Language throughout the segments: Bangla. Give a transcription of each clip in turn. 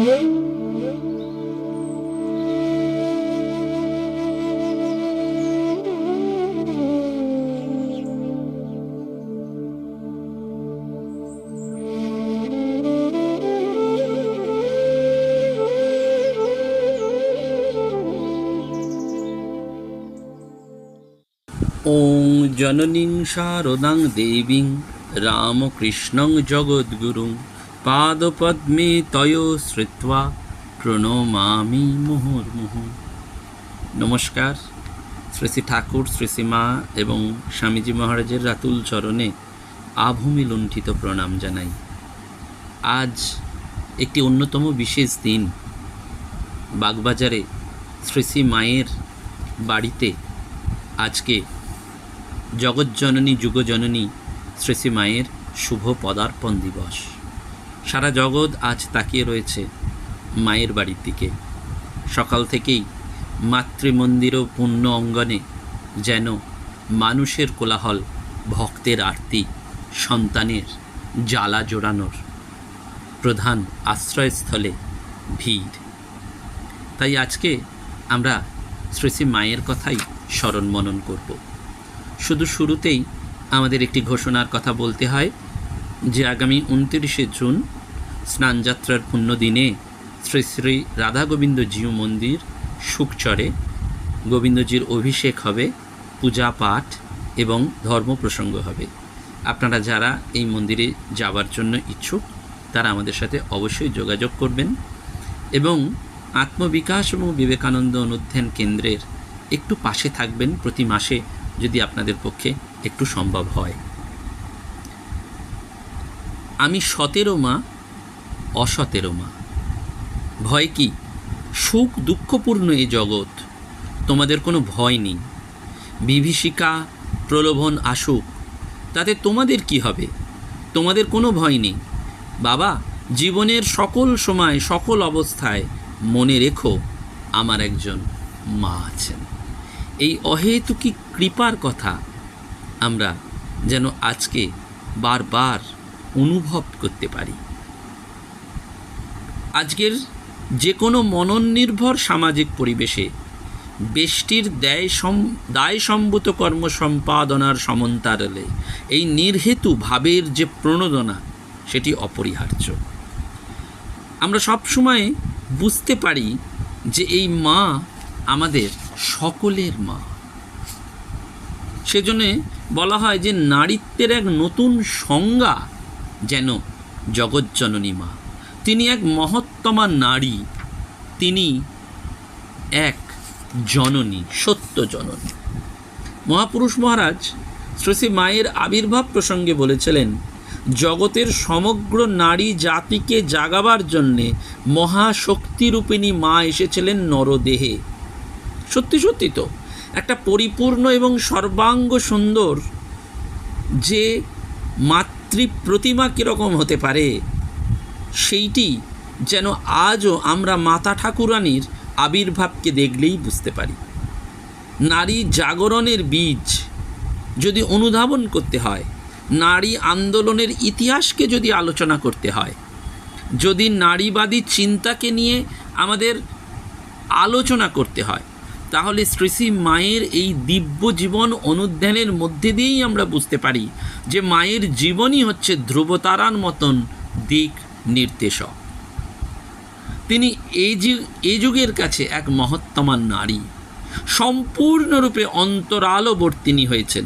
ওং জননীং শারদাং দেবীং রামকৃষ্ণং জগদ্গুরুং পাদপদ্মে তয় শ্রিত্বা প্রণমামি মুহুর্মুহু। নমস্কার। শ্রী শ্রী ঠাকুর, শ্রী শ্রী মা এবং স্বামীজি মহারাজের রাতুল চরণে আভূমি লুণ্ঠিত প্রণাম জানাই। আজ একটি অন্যতম বিশেষ দিন। বাগবাজারে শ্রী শ্রী মায়ের বাড়িতে আজকে জগজ্জননী যুগজননী শ্রী শ্রী মায়ের শুভ পদার্পণ দিবস। সারা জগৎ আজ তাকিয়ে রয়েছে মায়ের বাড়ির দিকে। সকাল থেকেই মাতৃমন্দির ও পুণ্য অঙ্গনে যেন মানুষের কোলাহল, ভক্তের আরতি, সন্তানের জ্বালা জোড়ানোর প্রধান আশ্রয়স্থলে ভিড়। তাই আজকে আমরা শ্রী শ্রী মায়ের কথাই স্মরণ মনন করব। শুধু শুরুতেই আমাদের একটি ঘোষণার কথা বলতে হয় যে আগামী 29শে জুন স্নানযাত্রার পুণ্যদিনে শ্রী শ্রী রাধা গোবিন্দ জিউ মন্দির শুকচরে গোবিন্দজির অভিষেক হবে, পূজা পাঠ এবং ধর্ম প্রসঙ্গ হবে। আপনারা যারা এই মন্দিরে যাওয়ার জন্য ইচ্ছুক তারা আমাদের সাথে অবশ্যই যোগাযোগ করবেন এবং আত্মবিকাশ এবং বিবেকানন্দ অনুধ্যান কেন্দ্রের একটু পাশে থাকবেন প্রতি মাসে, যদি আপনাদের পক্ষে একটু সম্ভব হয়। আমি সতেরো মা, অসতেরো মা। ভয় কি? সুখ দুঃখপূর্ণ এই জগৎ, তোমাদের কোনো ভয় নেই। বিভীষিকা প্রলোভন আসুক, তাতে তোমাদের কি হবে? তোমাদের কোনো ভয় নেই। বাবা, জীবনের সকল সময় সকল অবস্থায় মনে রেখো আমার একজন মা আছেন। এই অহেতুকী কৃপার কথা আমরা যেন আজকে বারবার অনুভব করতে পারি। আজকের যে কোনো মনননির্ভর সামাজিক পরিবেশে ব্যষ্টির দায়সম্ভূত কর্ম সম্পাদনার সমান্তরালে এই নির্হেতু ভাবের যে প্রণোদনা, সেটি অপরিহার্য। আমরা সবসময় বুঝতে পারি যে এই মা আমাদের সকলের মা। সেজন্য বলা হয় যে নারীত্বের এক নতুন সংজ্ঞা যেন জগজ্জননী মা। তিনি এক মহত্তমা নারী, তিনি এক জননী, সত্য জননী। মহাপুরুষ মহারাজ শ্রী শ্রী মায়ের আবির্ভাব প্রসঙ্গে বলেছিলেন, জগতের সমগ্র নারী জাতিকে জাগাবার জন্যে মহাশক্তিরূপিণী মা এসেছিলেন নরদেহে। সত্যি সত্যি তো একটা পরিপূর্ণ এবং সর্বাঙ্গ সুন্দর যে মাতৃ প্রতিমা কীরকম হতে পারে, সেইটি যেন আজও আমরা মাতা ঠাকুরানীর আবির্ভাবকে দেখলেই বুঝতে পারি। নারী জাগরণের বীজ যদি অনুধাবন করতে হয়, নারী আন্দোলনের ইতিহাসকে যদি আলোচনা করতে হয়, যদি নারীবাদী চিন্তাকে নিয়ে আমাদের আলোচনা করতে হয়, তাহলে শ্রী শ্রী মায়ের এই দিব্য জীবন অনুধ্যানের মধ্যে দিয়েই আমরা বুঝতে পারি যে মায়ের জীবনই হচ্ছে ধ্রুবতারার মতন দিক নির্দেশক। তিনি এই যুগের কাছে এক মহত্তমা নারী, সম্পূর্ণরূপে অন্তরালবর্তিনী হয়েছেন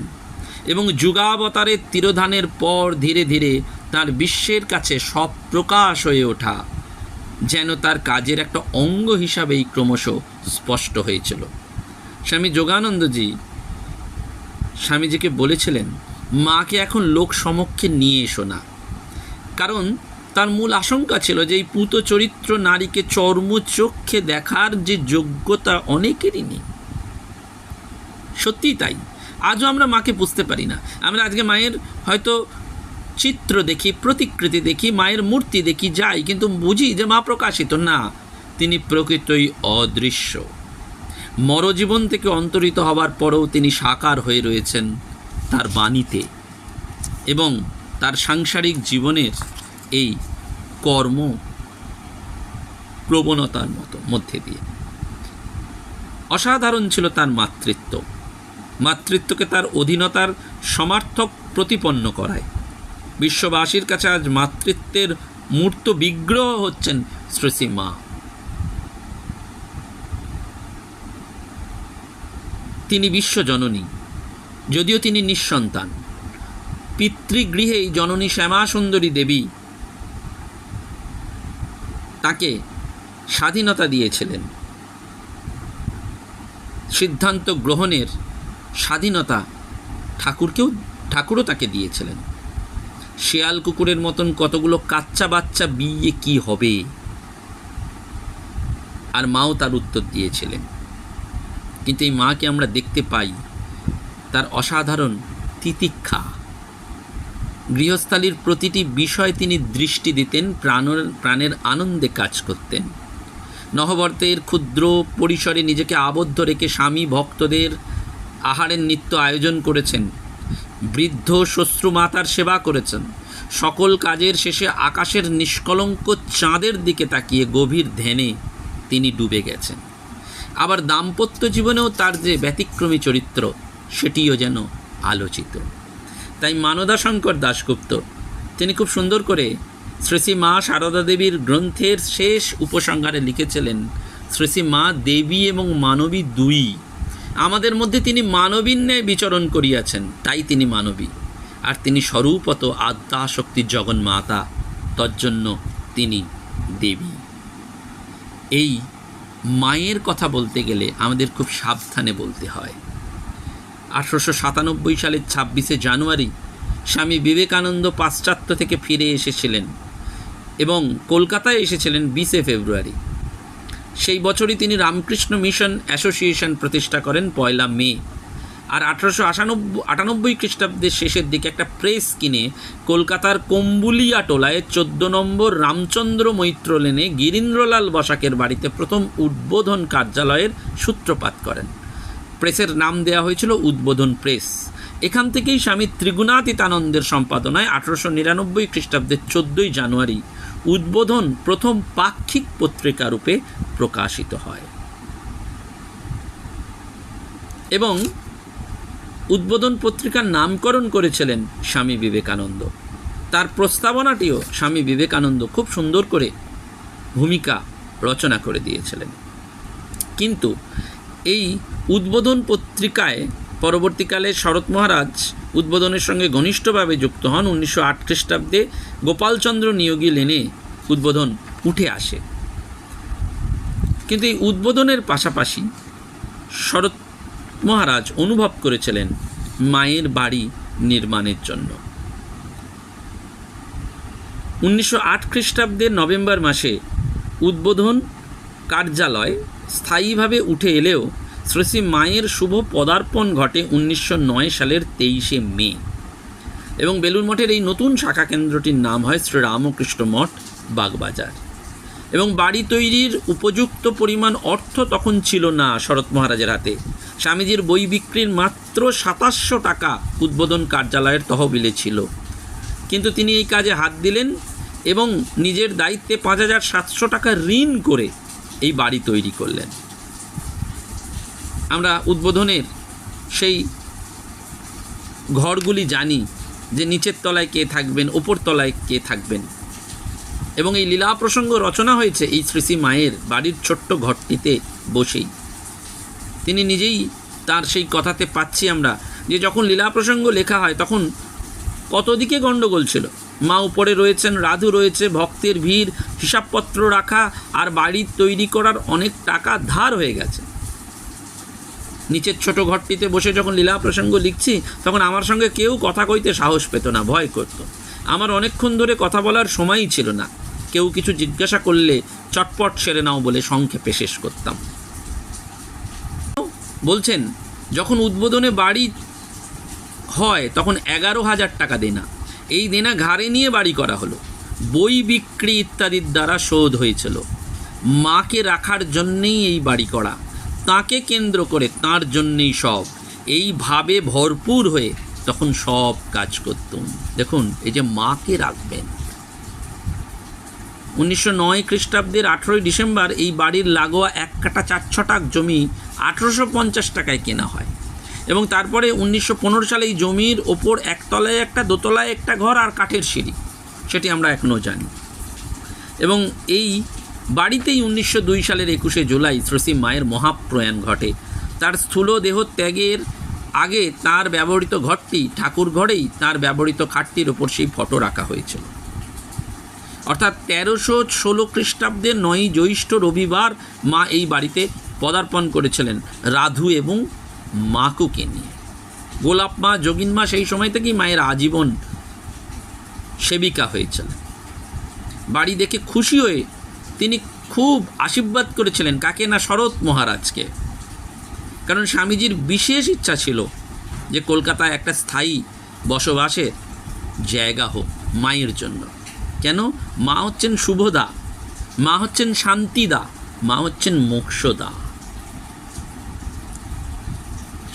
এবং যুগাবতারের তিরোধানের পর ধীরে ধীরে তার বিশ্বের কাছে সব প্রকাশ হয়ে ওঠা যেন তার কাজের একটা অঙ্গ হিসাবেই ক্রমশ স্পষ্ট হয়েছিল। স্বামী যোগানন্দজি স্বামীজিকে বলেছিলেন, মাকে এখন লোক সমক্ষে নিয়ে এসো না, কারণ তার মূল আশঙ্কা ছিল যে এই পূত চরিত্র নারীকে চর্মচক্ষে দেখার যে যোগ্যতা অনেকেরই নেই। সত্যিই তাই, আজও আমরা মাকে বুঝতে পারি না। আমরা আজকে মায়ের হয়তো চিত্র দেখি, প্রতিকৃতি দেখি, মায়ের মূর্তি দেখি, যাই, কিন্তু বুঝি যে মা প্রকাশিত না, তিনি প্রকৃতই অদৃশ্য। মরজীবন থেকে অন্তরিত হবার পরেও তিনি সাকার হয়ে রয়েছেন তার বাণীতে এবং তার সাংসারিক জীবনের এই কর্ম প্রবণতার মধ্যে দিয়ে। অসাধারণ ছিল তার মাতৃত্ব, মাতৃত্বকে তার অধীনতার সমার্থক প্রতিপন্ন করায়। বিশ্ববাসীর কাছে আজ মাতৃত্বের মূর্ত বিগ্রহ হচ্ছেন শ্রী মা। তিনি বিশ্বজননী, যদিও তিনি নিঃসন্তান। পিতৃগৃহেই জননী শ্যামাসুন্দরী দেবী তাকে স্বাধীনতা দিয়েছিলেন, সিদ্ধান্ত গ্রহণের স্বাধীনতা ঠাকুরও তাকে দিয়েছিলেন। শেয়াল কুকুরের মতন কতগুলো কাচ্চা বাচ্চা বিয়ে কি হবে, আর মাও তার উত্তর দিয়েছিলেন। কিন্তু এই মাকে আমরা দেখতে পাই তার অসাধারণ তিতিক্ষা। গৃহস্থালির প্রতিটি বিষয় তিনি দৃষ্টি দিতেন, প্রাণের আনন্দে কাজ করতেন। নহবর্তের ক্ষুদ্র পরিসরে নিজেকে আবদ্ধ রেখে স্বামী ভক্তদের আহারের নিত্য আয়োজন করেছেন, বৃদ্ধ শ্বশ্রু মাতার সেবা করেছেন। সকল কাজের শেষে আকাশের নিষ্কলঙ্ক চাঁদের দিকে তাকিয়ে গভীর ধ্যানে তিনি ডুবে গেছেন। আবার দাম্পত্য জীবনেও তার যে ব্যতিক্রমী চরিত্র, সেটিও যেন আলোচিত। তাই মানদাশঙ্কর দাশগুপ্ত তিনি খুব সুন্দর করে শ্রী মা সারদা দেবীর গ্রন্থের শেষ উপসংহারে লিখেছিলেন, শ্রী মা দেবী এবং মানবী দুই। আমাদের মধ্যে তিনি মানবীর ন্যায় বিচরণ করিয়াছেন, তাই তিনি মানবী। আর তিনি স্বরূপত আদ্যাশক্তির জগন্মাতা, তজ্জন্য তিনি দেবী। এই মায়ের কথা বলতে গেলে আমাদের খুব সাবধানে বলতে হয়। 1897 সালের 26শে জানুয়ারি স্বামী বিবেকানন্দ পাশ্চাত্য থেকে ফিরে এসেছিলেন এবং কলকাতায় এসেছিলেন 20শে ফেব্রুয়ারি। সেই বছরই তিনি রামকৃষ্ণ মিশন অ্যাসোসিয়েশন প্রতিষ্ঠা করেন 1 মে। আর 1898 খ্রিস্টাব্দের শেষের দিকে একটা প্রেস কিনে কলকাতার কম্বুলিয়া টোলায় 14 নম্বর রামচন্দ্র মৈত্র লেনে গিরীন্দ্রলাল বসাকের বাড়িতে প্রথম উদ্বোধন কার্যালয়ের সূত্রপাত করেন। প্রেসের নাম দেওয়া হয়েছিল উদ্বোধন প্রেস। এখান থেকেই স্বামী ত্রিগুণাতীতানন্দের সম্পাদনায় 1899 খ্রিস্টাব্দের 14 জানুয়ারি উদ্বোধন প্রথম পাক্ষিক পত্রিকা রূপে প্রকাশিত হয় এবং উদ্বোধন পত্রিকার নামকরণ করেছিলেন স্বামী বিবেকানন্দ। তার প্রস্তাবনাটিও স্বামী বিবেকানন্দ খুব সুন্দর করে ভূমিকা রচনা করে দিয়েছিলেন। কিন্তু এই উদ্বোধন পত্রিকায় পরবর্তীকালে শরৎ মহারাজ উদ্বোধনের সঙ্গে ঘনিষ্ঠভাবে যুক্ত হন। 1908 খ্রিস্টাব্দে গোপালচন্দ্র নিয়োগী লেনে উদ্বোধন উঠে আসে। কিন্তু এই উদ্বোধনের পাশাপাশি শরৎ মহারাজ অনুভব করেছিলেন মায়ের বাড়ি নির্মাণের জন্য। 1908 খ্রিস্টাব্দের নভেম্বর মাসে উদ্বোধন কার্যালয় স্থায়ীভাবে উঠে এলেও শ্রী মায়ের শুভ পদার্পণ ঘটে 1909 সালের 23শে মে এবং বেলুড় মঠের এই নতুন শাখা কেন্দ্রটির নাম হয় শ্রী রামকৃষ্ণ মঠ, বাগবাজার। এবং বাড়ি তৈরির উপযুক্ত পরিমাণ অর্থ তখন ছিল না শরৎ মহারাজের হাতে। স্বামীজির বই বিক্রির মাত্র 2700 টাকা উদ্বোধন কার্যালয়ের তহবিলে ছিল, কিন্তু তিনি এই কাজে হাত দিলেন এবং নিজের দায়িত্বে 5700 টাকা ঋণ করে এই বাড়ি তৈরি করলেন। আমরা উদ্বোধনের সেই ঘরগুলি জানি যে নিচের তলায় কে থাকবেন, ওপর তলায় কে থাকবেন, এবং এই লীলা প্রসঙ্গ রচনা হয়েছে এই শ্রী মায়ের বাড়ির ছোট্ট ঘরটিতে বসেই। তিনি নিজেই তার সেই কথাতে পাচ্ছি আমরা যে যখন লীলা প্রসঙ্গ লেখা হয় তখন কত দিকে গণ্ডগোল ছিল। মা উপরে রয়েছেন, রাধু রয়েছে, ভক্তের ভিড়, হিসাবপত্র রাখা, আর বাড়ি তৈরি করার অনেক টাকা ধার হয়ে গেছে। নিচের ছোট ঘরটিতে বসে যখন লীলা প্রসঙ্গ লিখছি তখন আমার সঙ্গে কেউ কথা কইতে সাহস পেত না, ভয় করত। আমার অনেকক্ষণ ধরে কথা বলার সময়ই ছিল না। কেউ কিছু জিজ্ঞাসা করলে চটপট সেরে নাও বলে সংক্ষেপে শেষ করতাম। বলছেন যখন উদ্বোধনে বাড়ি হয় তখন 11,000 টাকা দেনা, এই দেনা ঘাড়ে নিয়ে বাড়ি করা হলো। বই বিক্রি ইত্যাদির দ্বারা শোধ হয়েছিল। মাকে রাখার জন্যেই এই বাড়ি করা, তাকে কেন্দ্র করে তাঁর জন্যেই সব, এইভাবে ভরপুর হয়ে তখন সব কাজ করতুম। দেখুন এই যে মাকে রাখবেন, 1909 খ্রিস্টাব্দের 18ই ডিসেম্বর এই বাড়ির লাগোয়া 1 কাঠা 4 ছটাক জমি 1850 টাকায় কেনা হয়, এবং তারপরে 1915 সালে এই জমির ওপর একতলায় একটা, দোতলায় একটা ঘর আর কাঠের সিঁড়ি, সেটি আমরা এখনও জানি। এবং এই বাড়িতেই 1902 সালের 21শে জুলাই শ্রী মায়ের মহাপ্রয়াণ ঘটে। তার স্থূল দেহ ত্যাগের আগে তার ব্যবহৃত ঘরটি, ঠাকুর ঘরেই তার ব্যবহৃত খাটটির ওপর সেই ফটো রাখা হয়েছিল। অর্থাৎ 1316 খ্রিস্টাব্দের 9ই জ্যৈষ্ঠ রবিবার মা এই বাড়িতে পদার্পণ করেছিলেন রাধু এবং মাকুকে নিয়ে। গোলাপ মা, যোগিন মা সেই সময় থেকেই মায়ের আজীবন সেবিকা হয়েছিলেন। বাড়ি দেখে খুশি হয়ে তিনি খুব আশীর্বাদ করেছিলেন কাকে না, শরৎ মহারাজকে। কারণ স্বামীজির বিশেষ ইচ্ছা ছিল যে কলকাতায় একটা স্থায়ী বসবাসের জায়গা হোক মায়ের জন্য। কেন? মা হচ্ছেন শুভদা, মা হচ্ছেন শান্তিদা, মা হচ্ছেন মোক্ষদা।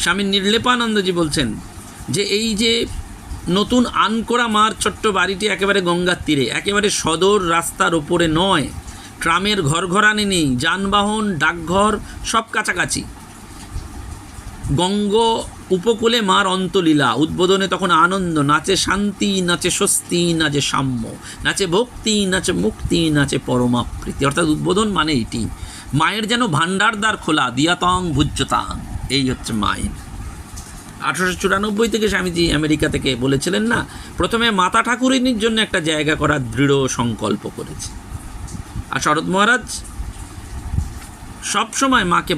স্বামী নির্লেপানন্দজি বলছেন যে এই যে নতুন আনকোড়া মার ছোট্ট বাড়িটি একেবারে গঙ্গার তীরে, একেবারে সদর রাস্তার ওপরে নয়, ট্রামের ঘরঘরানি নেই, যানবাহন, ডাকঘর সব কাছাকাছি। গঙ্গ উপকূলে মার অন্তলীলা, উদ্বোধনে তখন আনন্দ, নাচে শান্তি, নাচে স্বস্তি, নাচে সাম্য, নাচে ভক্তি, নাচে মুক্তি, নাচে পরমাপ্রীতি। অর্থাৎ উদ্বোধন মানে এটি, মায়ের যেন ভাণ্ডারদ্বার খোলা, দিয়াতং ভুজ্যতাং, এই হচ্ছে মায়ের। 1894 থেকে স্বামীজি আমেরিকা থেকে বলেছিলেন না, প্রথমে মাতা ঠাকুরিনীর জন্য একটা জায়গা করার দৃঢ় সংকল্প করেছে। আর শরৎ মহারাজ সবসময় মাকে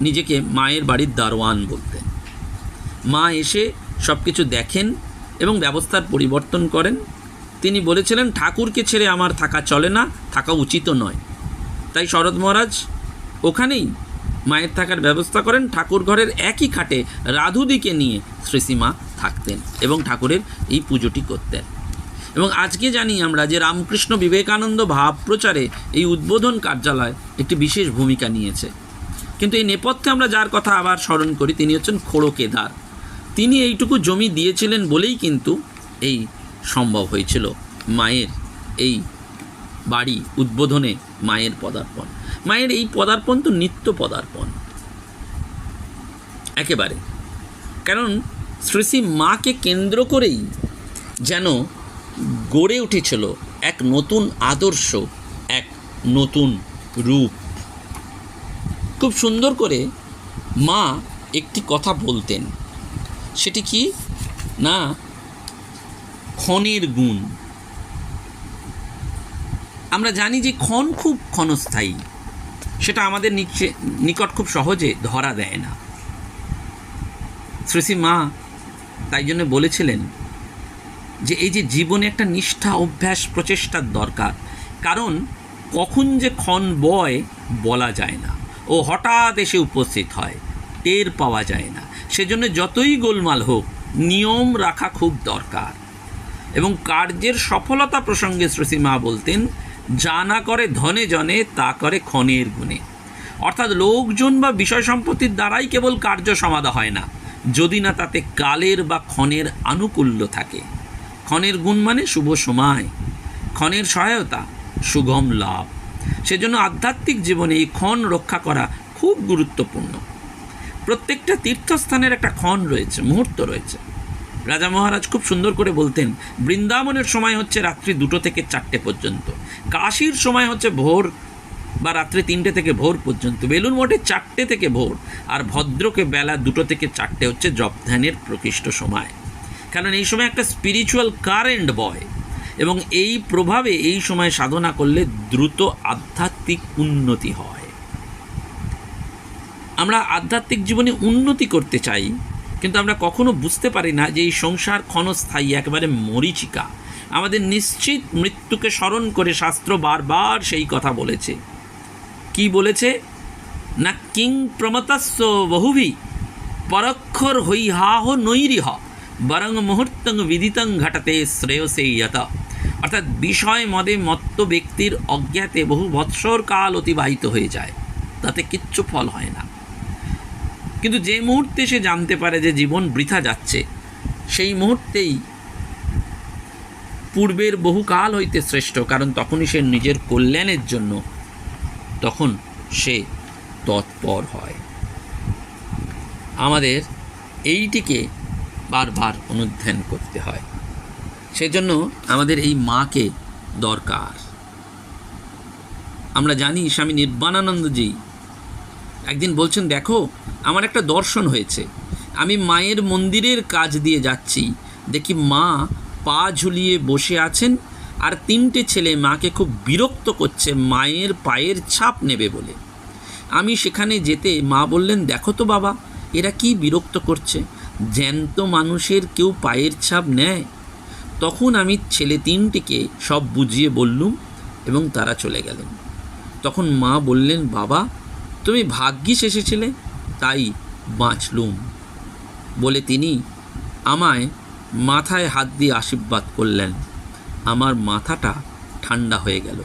নিজেকে মায়ের বাড়ির দারোয়ান বলতেন। মা এসে সব কিছু দেখেন এবং ব্যবস্থার পরিবর্তন করেন। তিনি বলেছিলেন, ঠাকুরকে ছেড়ে আমার থাকা চলে না, থাকা উচিত নয়। তাই শরৎ মহারাজ ওখানেই মায়ের থাকার ব্যবস্থা করেন। ঠাকুর ঘরের একই খাটে রাধুদিকে নিয়ে শ্রীসীমা থাকতেন এবং ঠাকুরের এই পুজোটি করতেন। এবং আজকে জানি আমরা যে রামকৃষ্ণ বিবেকানন্দ ভাব প্রচারে এই উদ্বোধন কার্যালয় একটি বিশেষ ভূমিকা নিয়েছে। কিন্তু এই নেপথ্যে আমরা যার কথা আবার স্মরণ করি, তিনি হচ্ছেন খোড়ো কেদার। তিনি এইটুকু জমি দিয়েছিলেন বলেই কিন্তু এই সম্ভব হয়েছিল মায়ের এই বাড়ি উদ্বোধনে মায়ের পদার্পণ। মায়ের এই পদার্পণ তো নিত্য পদার্পণ একেবারে, কারণ শ্রী মাকে কেন্দ্র করেই যেন গড়ে উঠেছিল এক নতুন আদর্শ, এক নতুন রূপ। খুব সুন্দর করে মা একটি কথা বলতেন, সেটি কি না, ক্ষণের গুণ। আমরা জানি যে ক্ষণ খুব ক্ষণস্থায়ী, সেটা আমাদের নিকট খুব সহজে ধরা দেয় না। শ্রী মা তাই জন্য বলেছিলেন যে এই যে জীবনে একটা নিষ্ঠা, অভ্যাস, প্রচেষ্টার দরকার। কারণ কখন যে ক্ষণ বয় বলা যায় না, ও হঠাৎ এসে উপস্থিত হয়, টের পাওয়া যায় না। সেজন্য যতই গোলমাল হোক, নিয়ম রাখা খুব দরকার। এবং কার্যের সফলতা প্রসঙ্গে শ্রী মা বলতেন, যা না করে ধনে জনে, তা করে ক্ষণের গুণে। অর্থাৎ লোকজন বা বিষয় সম্পত্তির দ্বারাই কেবল কার্য সমাধা হয় না, যদি না তাতে কালের বা ক্ষণের আনুকূল্য থাকে। ক্ষণের গুণ মানে শুভ সময়, ক্ষণের সহায়তা, সুগম লাভ। সেজন্য আধ্যাত্মিক জীবনে এই ক্ষণ রক্ষা করা খুব গুরুত্বপূর্ণ। প্রত্যেকটা তীর্থস্থানের একটা ক্ষণ রয়েছে, মুহূর্ত রয়েছে। রাজা মহারাজ খুব সুন্দর করে বলতেন, বৃন্দাবনের সময় হচ্ছে রাত্রি 2টো থেকে 4টে পর্যন্ত, কাশীর সময় হচ্ছে ভোর বা রাত্রি 3টে থেকে ভোর পর্যন্ত, বেলুন মঠে 4টে থেকে ভোর, আর ভদ্রকে বেলা 2টো থেকে 4টে হচ্ছে জপ ধ্যানের প্রকৃষ্ট সময়। কারণ এই সময় একটা স্পিরিচুয়াল কারেন্ট বয় এবং এই প্রভাবে এই সময় সাধনা করলে দ্রুত আধ্যাত্মিক উন্নতি হয়। আমরা আধ্যাত্মিক জীবনে উন্নতি করতে চাই, কিন্তু আমরা কখনো বুঝতে পারি না যে এই সংসার ক্ষণস্থায়ী, একেবারে মরীচিকা। আমাদের নিশ্চিত মৃত্যুকে স্মরণ করে শাস্ত্র বারবার সেই কথা বলেছে। কি বলেছে না, কিং প্রমতস্য বহুভি পরক্ষর হৈহাহ নৈরিহ বরং মুহূর্তং বিদিতং ঘটাতে শ্রেয়সে ইয়ত। অর্থাৎ বিষয় মদে মত্ত ব্যক্তির অজ্ঞাতে বহু বৎসর কাল অতিবাহিত হয়ে যায়, তাতে কিচ্ছু ফল হয় না। কিন্তু যে মুহূর্তে সে জানতে পারে যে জীবন বৃথা যাচ্ছে, সেই মুহূর্তেই পূর্বের বহুকাল হইতে শ্রেষ্ঠ, কারণ তখনই সে নিজের কল্যাণের জন্য তখন সে তৎপর হয়। আমাদের এইটিকে বারবার অনুধ্যান করতে হয়। সেজন্য আমাদের এই মাকে দরকার। আমরা জানি স্বামী নির্বাণানন্দজি একদিন বলছেন, দেখো আমার একটা দর্শন হয়েছে, আমি মায়ের মন্দিরের কাজ দিয়ে যাচ্ছি, দেখি মা পা ঝুলিয়ে বসে আছেন, আর 3টে ছেলে মাকে খুব বিরক্ত করছে মায়ের পায়ের ছাপ নেবে বলে। আমি সেখানে যেতে মা বললেন, দেখো তো বাবা, এরা কি বিরক্ত করছে, জ্যান্ত মানুষের কেউ পায়ের ছাপ নেয়? তখন আমি ছেলে 3টিকে সব বুঝিয়ে বললুম এবং তারা চলে গেলেন। তখন মা বললেন, বাবা তুমি ভাগ্যিস এসেছিলে, তাই বাঁচলুম বলে তিনি আমায় মাথায় হাত দিয়ে আশীর্বাদ করলেন। আমার মাথাটা ঠান্ডা হয়ে গেল,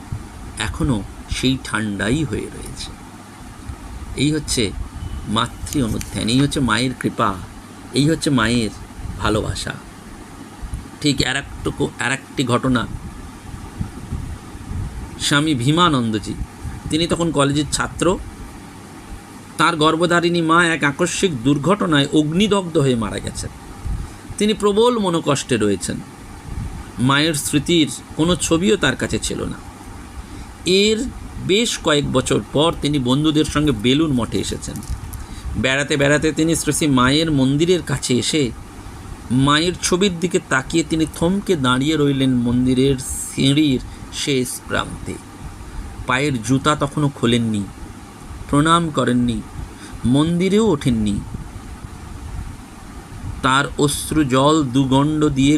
এখনও সেই ঠান্ডাই হয়ে রয়েছে। এই হচ্ছে মাতৃ অনুধ্যান, এই হচ্ছে মায়ের কৃপা, এই হচ্ছে মায়ের ভালোবাসা। ঠিক আর একটি ঘটনা, স্বামী ভীমানন্দজি, তিনি তখন কলেজের ছাত্র। তার গর্ভধারিণী মা এক আকস্মিক দুর্ঘটনায় অগ্নিদগ্ধ হয়ে মারা গেছেন। তিনি প্রবল মনোকষ্টে রয়েছেন। মায়ের স্মৃতির কোনো ছবিও তার কাছে ছিল না। এর বেশ কয়েক বছর পর তিনি বন্ধুদের সঙ্গে বেলুড় মঠে এসেছেন। বেড়াতে বেড়াতে তিনি শ্রী মায়ের মন্দিরের কাছে এসে মায়ের ছবির দিকে তাকিয়ে তিনি থমকে দাঁড়িয়ে রইলেন মন্দিরের সিঁড়ির শেষ প্রান্তে। পায়ের জুতা তখনও খোলেননি, প্রণাম করেননি, মন্দিরেও ওঠেননি। তার অশ্রু জল দুগণ্ড দিয়ে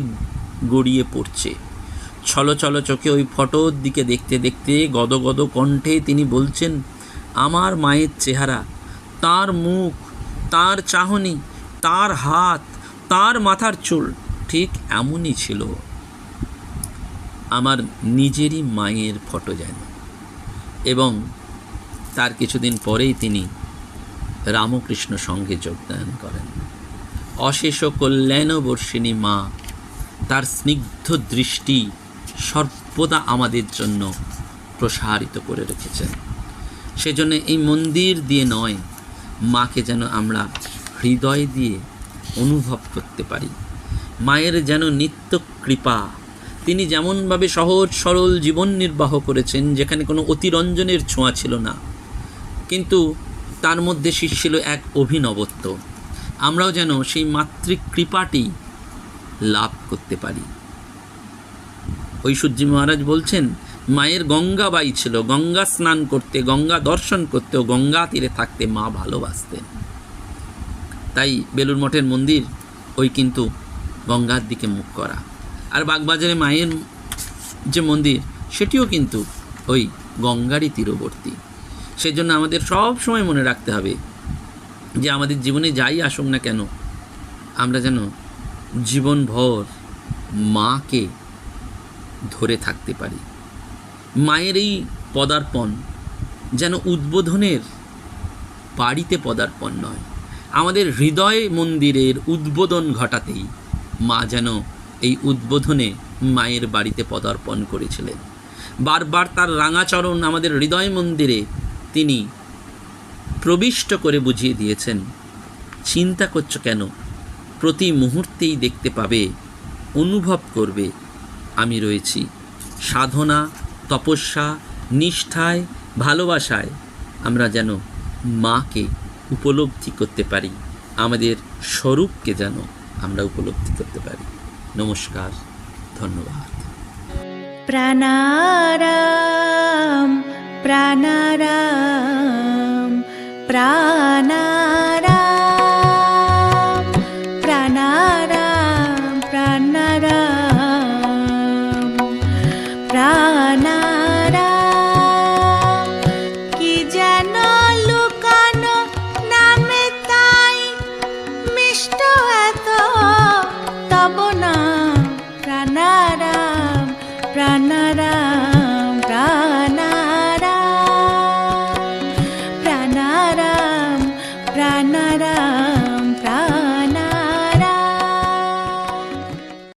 গড়িয়ে পড়ছে। ছলছল চোখে ওই ফটোর দিকে দেখতে দেখতে গদগদ কণ্ঠে তিনি বলছেন, আমার মায়ের চেহারা, তার মুখ, তার চাহনি, তার হাত, তার মাথার চুল ঠিক এমনই ছিল। আমার নিজেরই মায়ের ফটো যেন। এবং তার কিছুদিন পরেই তিনি রামকৃষ্ণ সঙ্ঘে যোগদান করেন। অশেষ কল্যাণবর্ষিণী মা তার স্নিগ্ধ দৃষ্টি সর্বদা আমাদের জন্য প্রসারিত করে রেখেছেন। সেজন্য এই মন্দির দিয়ে নয়, মাকে যেন আমরা হৃদয় দিয়ে অনুভব করতে পারি। মায়ের যেন নিত্য কৃপা। তিনি যেমনভাবে সহজ সরল জীবন নির্বাহ করেছেন, যেখানে কোনো অতিরঞ্জনের ছোঁয়া ছিল না, কিন্তু তার মধ্যে ছিল এক অভিনবত্ব। আমরাও যেন সেই মাতৃকৃপাটি লাভ করতে পারি। ঐশ্বর্যী মহারাজ বলছেন, মায়ের গঙ্গাবাই ছিল, গঙ্গা স্নান করতে, গঙ্গা দর্শন করতে ও গঙ্গা তীরে থাকতে মা ভালোবাসতেন। তাই বেলুড় মঠের মন্দির ওই কিন্তু গঙ্গার দিকে মুখ করা। আর বাগবাজারে মায়ের যে মন্দির, সেটিও কিন্তু ওই গঙ্গারই তীরবর্তী। সেজন্য আমাদের সব সময় মনে রাখতে হবে যে আমাদের জীবনে যাই আসুক না কেন, আমরা যেন জীবনভর মাকে ধরে থাকতে পারি। মায়ের এই পদার্পণ যেন উদ্বোধনের বাড়িতে পদার্পণ নয়, আমাদের হৃদয় মন্দিরের উদ্বোধন ঘটাতেই মা যেন এই উদ্বোধনে মায়ের বাড়িতে পদার্পণ করেছিলেন। বারবার তার রাঙাচরণ আমাদের হৃদয় মন্দিরে তিনি প্রবিষ্ট করে বুঝিয়ে দিয়েছেন, চিন্তা করছো কেন, প্রতি মুহূর্তেই দেখতে পাবে, অনুভব করবে আমি রয়েছি। সাধনা, তপস্যা, নিষ্ঠায়, ভালোবাসায় আমরা যেন মাকে উপলব্ধি করতে পারি, আমাদের স্বরূপকে যেন আমরা উপলব্ধি করতে পারি। নমস্কার, ধন্যবাদ। প্রাণারাম প্রাণারাম প্রাণারাম প্রাণারাম প্রাণারাম প্রাণারাম। কি যেন লুকানো নামে তাই মিষ্ট এত তব নাম প্রাণারাম প্রাণারাম।